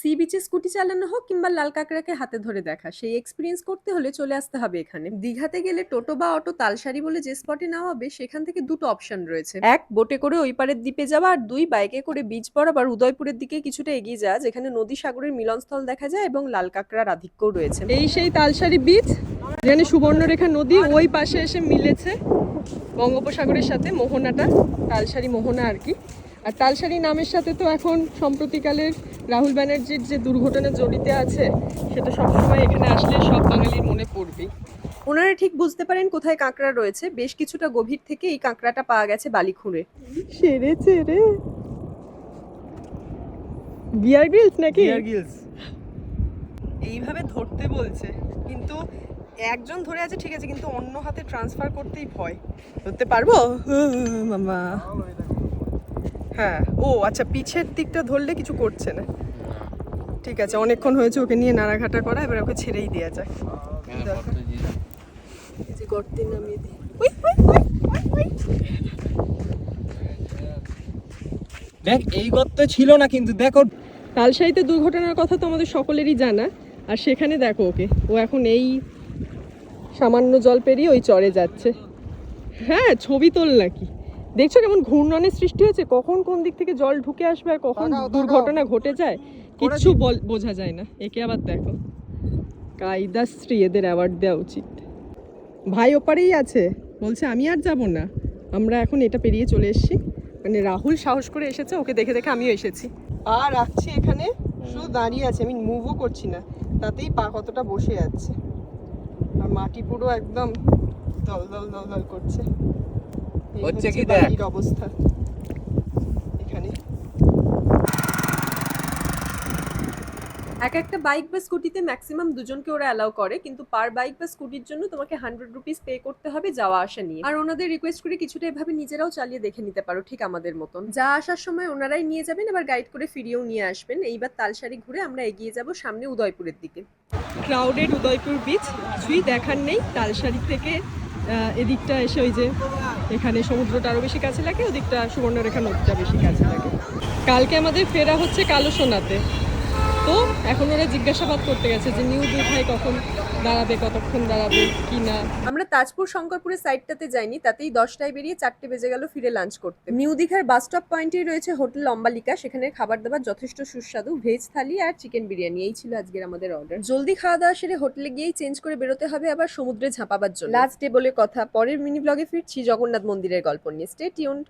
C বিচে scooty চালানো হোক কিংবা লাল কাঁকড়াকে হাতে ধরে দেখা, সেই এক্সপিরিয়েন্স করতে হলে চলে আসতে হবে এখানে। দীঘাতে গেলে টোটো বা অটো তালসারি বলে যে স্পটে নেওয়া হবে সেখান থেকে দুটো অপশন রয়েছে। এক, বোটে করে ওই পারের দ্বীপে যাওয়া, আর দুই, বাইকে করে বিচ বরাবর উদয়পুরের দিকে কিছুটা এগিয়ে যাওয়া, যেখানে নদী সাগরের মিলনস্থল দেখা যায় এবং লাল কাঁকড়ার আধিক্যও রয়েছে। এই সেই তালসারি বিচ, যেখানে সুবর্ণরেখা নদী ওই পাশে এসে মিলেছে বঙ্গোপসাগরের সাথে, মোহনাটা তালসারি মোহনা আর কি। আর তালসারি নামের সাথে তো এখন সম্প্রতিকালের রাহুল ব্যানার্জির যে দুর্ঘটনা জড়িত আছে, সেটা সবসময় এখানে আসলে সব বাঙালির মনে পড়বেই। ওনারা ঠিক বুঝতে পারেন কোথায় কাঁকড়া রয়েছে, বেশ কিছুটা গভীর থেকে এই কাঁকড়াটা পাওয়া গেছে বালি খুঁড়ে। সেরেছে রে, বিয়ার গ্রিলস নাকি? Bear Grylls. এইভাবে ধরতে বলছে, কিন্তু একজন ধরে আছে ঠিক আছে, কিন্তু অন্য হাতে ট্রান্সফার করতেই ভয়। ধরতে পারবো মামা? হ্যাঁ, ও আচ্ছা, পিছের দিকটা ধরলে কিছু করছে না। ঠিক আছে, অনেকক্ষণ হয়েছে ওকে নিয়ে নাড়াঘাটা করা, এবার ওকে ছেড়েই দেওয়া যায়। গর্তে নামিয়ে দিই। দেখ, এই গর্ত ছিল না, কিন্তু দেখো তালসারিতে দুর্ঘটনার কথা তো আমাদের সকলেরই জানা, আর সেখানে দেখো ওকে, ও এখন এই সামান্য জল পেরিয়ে ওই চরে যাচ্ছে। হ্যাঁ, ছবি তোল নাকি? দেখছো কেমন ঘূর্ণনের সৃষ্টি হয়েছে, কখন কোন দিক থেকে জল ঢুকে আসবে আর কখন দুর্ঘটনা ঘটে যায় কিচ্ছু বোঝা যায় না। একে আবার দেখো, কায়দাশ্রী, এদের অ্যাওয়ার্ড দেওয়া উচিত। ভাই ওপারেই আছে, বলছে আমি আর যাব না, আমরা এখন এটা পেরিয়ে চলে এসেছি। মানে রাহুল সাহস করে এসেছে, ওকে দেখে দেখে আমিও এসেছি। পা রাখছি এখানে, শুধু দাঁড়িয়ে আছে, আমি মুভও করছি না, তাতেই পা কতটা বসে যাচ্ছে। আর মাটি পুরো একদম দল দল দল দল করছে। হচ্ছে কি দেখ অবস্থা এখানে। একটা বাইক বা স্কুটিতে ম্যাক্সিমাম দুজনকে ওরা অ্যালাউ করে, কিন্তু পার বাইক বা স্কুটির জন্য তোমাকে 100 রুপিস পে করতে হবে যাওয়া আসা নিয়ে। আর ওনাদের রিকোয়েস্ট করে কিছুটা এভাবে নিজেরাও চালিয়ে দেখে নিতে পারো, ঠিক আমাদের মতন। যা আসার সময় ওনারাই নিয়ে যাবেন, আবার গাইড করে ফিরিয়েও নিয়ে আসবেন। এইবার তালসারি ঘুরে আমরা এগিয়ে যাব সামনে উদয়পুরের দিকে। ক্রাউডেড উদয়পুর বিচ, কিছুই দেখার নেই। তালসারি থেকে এদিকটা এসে ওই যে এখানে সমুদ্রটা আরো বেশি কাছে লাগে, ওদিকটা সুবর্ণরেখা নদীটা বেশি কাছে লাগে। কালকে আমাদের ফেরা হচ্ছে কালো সোনাতে, তো এখন ওরা জিজ্ঞাসাবাদ করতে গেছে যে নিউ দীঘায় কখন দাঁড়াবে, কতক্ষণ দাঁড়াবে কি না। আমরা তাজপুর শঙ্করপুরের সাইডটাতে যাইনি, তাতেই 10টায় বেরিয়ে 4টে বেজে গেল ফিরে লাঞ্চ করতে। নিউ দীঘার বাস স্টপ পয়েন্টেই রয়েছে হোটেল অম্বালিকা, সেখানে খাবার দাবার যথেষ্ট সুস্বাদু, ভেজ থালি আর চিকেন বিরিয়ানি। এই ছিল আজকের আমাদের অর্ডার। জলদি খাওয়া দাওয়া সেরে হোটেলে গিয়েই চেঞ্জ করে বেরোতে হবে আবার সমুদ্রে ঝাঁপাবার জন্য। লাস্ট ডে বলে কথা, পরের মিনি ব্লগে ফিরছি জগন্নাথ মন্দিরের গল্প নিয়ে। Stay tuned.